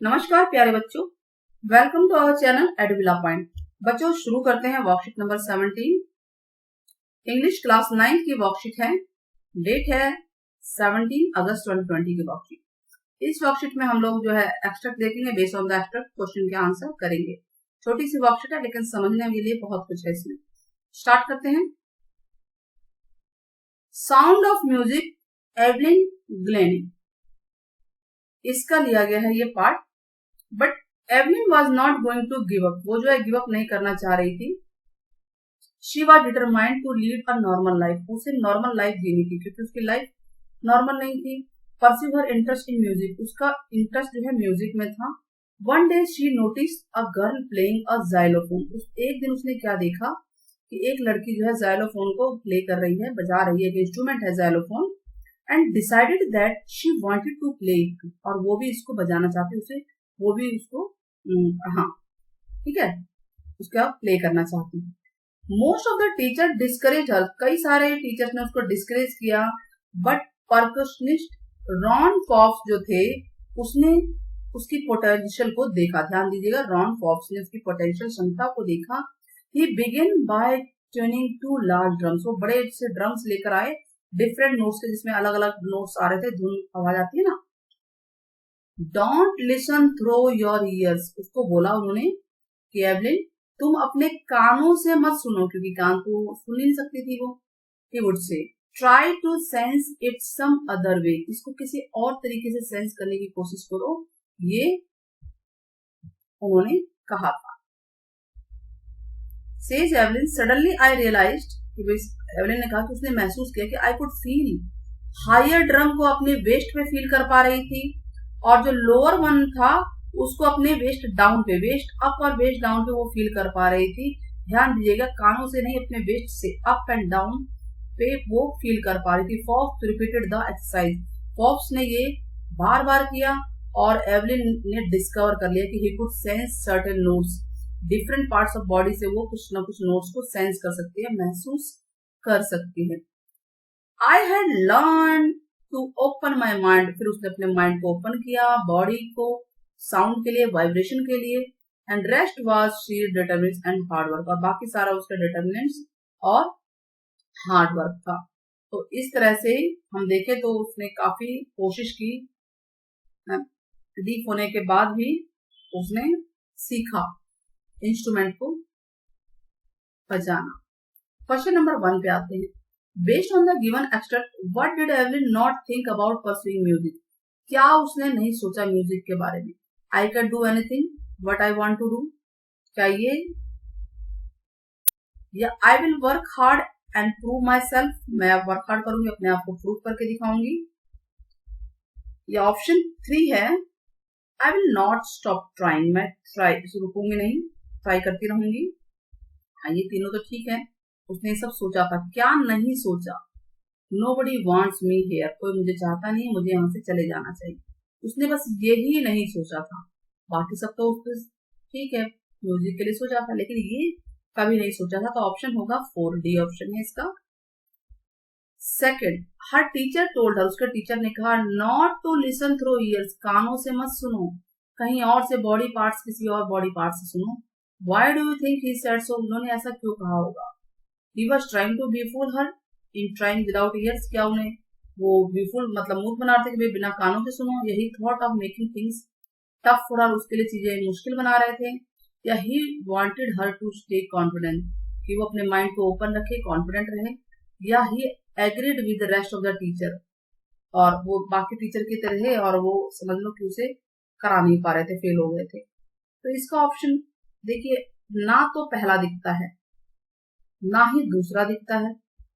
नमस्कार प्यारे बच्चों, welcome to our channel Edvila point. बच्चों शुरू करते हैं वर्कशीट नंबर 17। इंग्लिश क्लास 9 की वर्कशीट है। डेट है 17 अगस्त 2020 की वर्कशीट। इस वर्कशीट में हम लोग जो है एक्सट्रैक्ट देखेंगे, based on the extract question के आंसर करेंगे। छोटी सी वर्कशीट है लेकिन समझने के लिए बहुत कुछ है इसमें। स्टार्ट करते हैं। Sound of music, Evelyn Glennie, इसका लिया गया है ये part. But Evelyn was not going to give up, वो जो है गिव अप नहीं करना चाह रही थी। She was determined to lead a normal life, उसे नॉर्मल लाइफ जीनी थी क्योंकि उसकी लाइफ नॉर्मल नहीं थी। Pursue her interest in music, उसका इंटरेस्ट जो है म्यूजिक में था। One day she notice a girl playing a xylophone, एक दिन उसने क्या देखा कि एक लड़की जो है जाइलोफोन को प्ले कर रही है, बजा रही है, एक इंस्ट्रूमेंट है xylophone. And decided that she wanted to play it, और वो भी इसको बजाना चाहती, उसे वो भी उसको हाँ ठीक है उसका प्ले करना चाहती है। Most of the teacher discourage हर, कई सारे टीचर्स ने उसको डिस्करेज किया। बट परकशनिस्ट रॉन फॉक्स जो थे उसने उसकी पोटेंशियल को देखा। ध्यान दीजिएगा, रॉन फॉक्स ने उसकी पोटेंशियल क्षमता को देखा। He begin by tuning to large drums, वो बड़े से ड्रम्स लेकर आए, डिफरेंट नोट्स के, जिसमें अलग अलग नोट्स आ रहे थे, धुन आवाज आती है ना। Don't listen through your ears, उसको बोला उन्होंने कि एवलिन तुम अपने कानों से मत सुनो, क्योंकि कान तो सुन नहीं सकती थी वो। He would say try to sense it some other way, इसको किसी और तरीके से सेंस करने की कोशिश करो, ये उन्होंने कहा था। Says Evelyn suddenly I realized, Evelyn ने कहा कि उसने महसूस किया कि I could feel her drum को अपने वेस्ट में फील कर पा रही थी, और जो लोअर वन था उसको अपने वेस्ट डाउन पे, वेस्ट अप और वेस्ट डाउन पे वो फील कर पा रही थी। ध्यान दीजिएगा, कानों से नहीं, अपने वेस्ट से अप एंड डाउन पे वो फील कर पा रही थी। Fox repeated the exercise, Fox ने ये बार बार किया और एवलिन ने डिस्कवर कर लिया कि he could sense certain notes, different parts of body से वो कुछ ना कुछ नोट्स को सेंस कर सकती है, महसूस कर सकती है। I had learn to open my mind, फिर उसने अपने माइंड को ओपन किया, बॉडी को साउंड के लिए, वाइब्रेशन के लिए। And rest was sheer determinance and hard work, और बाकी सारा उसका डिटरमिनेंस और हार्ड वर्क था। तो इस तरह से हम देखें तो उसने काफी कोशिश की, डीप होने के बाद भी उसने सीखा इंस्ट्रूमेंट को बजाना। क्वेश्चन नंबर 1 पे आते हैं। Based on the given extract, what did Evelyn not think about pursuing music? क्या उसने नहीं सोचा म्यूजिक के बारे में? I can do anything what I want to do, क्या ये, या I will work hard and prove myself, मैं वर्क हार्ड करूंगी, अपने आप को प्रूव करके दिखाऊंगी, या ऑप्शन 3 है I will not stop trying, मैं ट्राई रुकूंगी नहीं, ट्राई करती रहूंगी। हाँ, ये तीनों तो ठीक है, उसने सब सोचा था। क्या नहीं सोचा? Nobody wants me here, कोई मुझे चाहता नहीं, मुझे यहाँ से चले जाना चाहिए, उसने बस यही नहीं सोचा था। बाकी सब तो ठीक है, म्यूजिक के लिए सोचा था, लेकिन ये कभी नहीं सोचा था। तो ऑप्शन होगा 4, डी ऑप्शन है इसका। Second, her teacher told her, उसके टीचर ने कहा not to listen through ears, कानों से मत सुनो, कहीं और से बॉडी पार्ट्स, किसी और बॉडी पार्ट से सुनो। Why do you think he said so? उन्होंने ऐसा क्यों कहा होगा? He was trying to befool her in trying without ears, क्या उन्हें वो befool मतलब मूर्ख बना रहे थे कि बिना कानों के सुनो, यही thought of making things tough for her, उसके लिए चीजें मुश्किल बना रहे थे, या he wanted her to stay confident, कि वो अपने माइंड को ओपन रखे, कॉन्फिडेंट रहे, या he agreed with the rest of the teacher, और वो बाकी टीचर की तरह है और वो समझ लो कि उसे करा नहीं पा रहे थे, फेल हो गए थे। तो इसका ऑप्शन देखिए, ना तो पहला दिखता है, ना ही दूसरा दिखता है,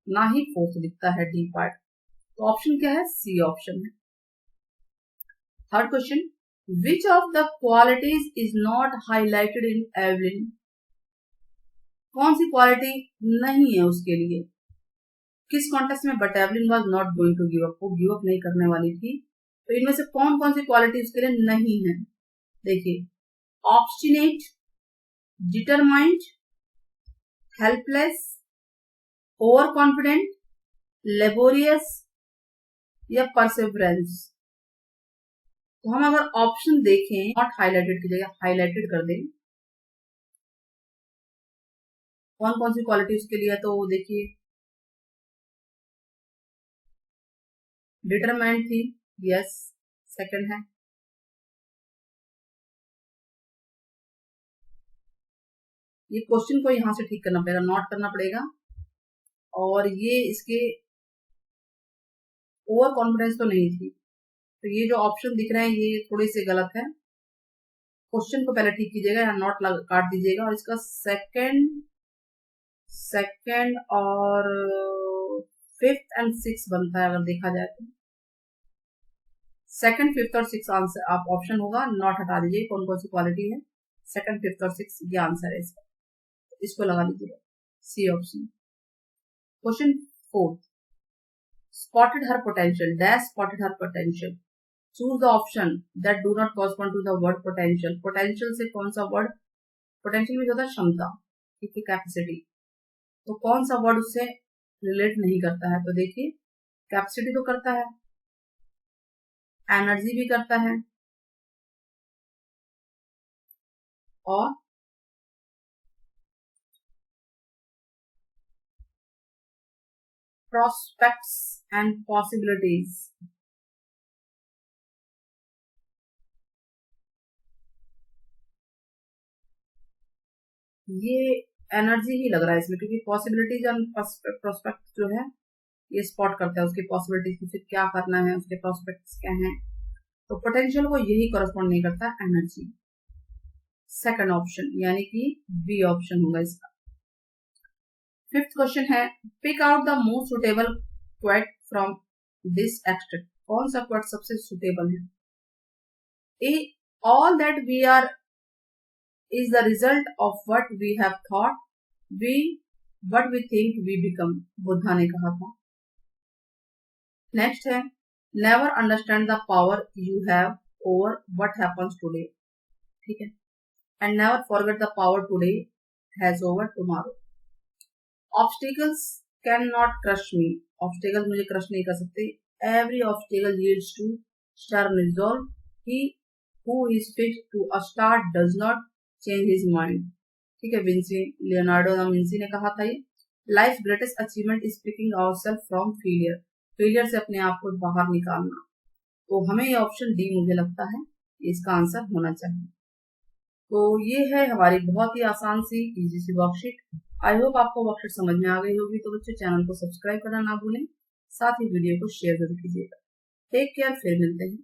ना ही फोर्थ दिखता है, डी पार्ट। तो ऑप्शन क्या है? सी ऑप्शन है। Third question, which of the qualities is not highlighted in Evelyn, कौन सी क्वालिटी नहीं है उसके लिए किस कॉन्टेक्स्ट में? But Evelyn was not going to give up, वो गिव अप नहीं करने वाली थी। तो इनमें से कौन कौन सी क्वालिटी उसके लिए नहीं है? देखिए, obstinate, determined, helpless, over confident, laborious, या परसेवरेंस। तो हम अगर ऑप्शन देखें नॉट हाईलाइटेड की जगह हाईलाइटेड कर दें, कौन कौन सी क्वालिटी उसके लिए है, तो देखिए डिटरमाइंड थी, यस सेकंड है। ये क्वेश्चन को यहां से ठीक करना पड़ेगा, नॉट करना पड़ेगा, और ये इसके ओवर कॉन्फिडेंस तो नहीं थी, तो ये जो ऑप्शन दिख रहे हैं ये थोड़े से गलत है। क्वेश्चन को पहले ठीक कीजिएगा, या नॉट काट दीजिएगा, और इसका सेकंड और फिफ्थ एंड सिक्स बनता है अगर देखा जाए तो। सेकंड, फिफ्थ और सिक्स आंसर आप ऑप्शन होगा, नॉट हटा दीजिए, कौन कौन सी क्वालिटी है, सेकंड, फिफ्थ और सिक्स ये आंसर है इसका, इसको लगा लीजिएगा, C option. Question fourth, spotted her potential, dash spotted her potential, choose the option that do not correspond to the word potential। potential से कौन सा वर्ड, potential में होता है क्षमता, ठीक है, कैपेसिटी, तो कौन सा वर्ड उससे रिलेट नहीं करता है, तो देखिए कैपेसिटी तो करता है, एनर्जी भी करता है, और prospects and possibilities। ये एनर्जी ही लग रहा है इसमें, क्योंकि पॉसिबिलिटीज एंड प्रोस्पेक्ट जो है ये स्पॉट करता है उसकी पॉसिबिलिटीज, उसे क्या करना है, उसके प्रोस्पेक्ट्स क्या हैं, तो पोटेंशियल को यही करस्पॉन्ड नहीं करता, एनर्जी। सेकंड ऑप्शन यानी कि बी ऑप्शन होगा इसका। फिफ्थ क्वेश्चन है, pick out the most suitable quote from this extract. कौन सा क्वेट सबसे सुटेबल है? A all that we are is the result of what we have thought, what we think we become, Buddha ने कहा था। Next है, never understand the power you have over what happens today, ठीक है, and never forget the power today has over tomorrow. Obstacles can not crush me, obstacles मुझे crush नहीं कर सकते, every obstacle leads to stern resolve, he who is fixed to a star does not change his mind, ठीक है, Vinci, Leonardo da Vinci ने कहा था ये। Life greatest achievement is picking ourself from failure, failure से अपने आप को बाहर निकालना, तो हमें ये ऑप्शन डी मुझे लगता है इसका आंसर होना चाहिए। तो ये है हमारी बहुत ही आसान सी इजी सी वर्कशीट। आई होप आपको वर्कशीट समझ में आ गई होगी, तो बच्चों चैनल को सब्सक्राइब करना ना भूलें, साथ ही वीडियो को शेयर जरूर कीजिएगा। टेक केयर, फिर मिलते हैं।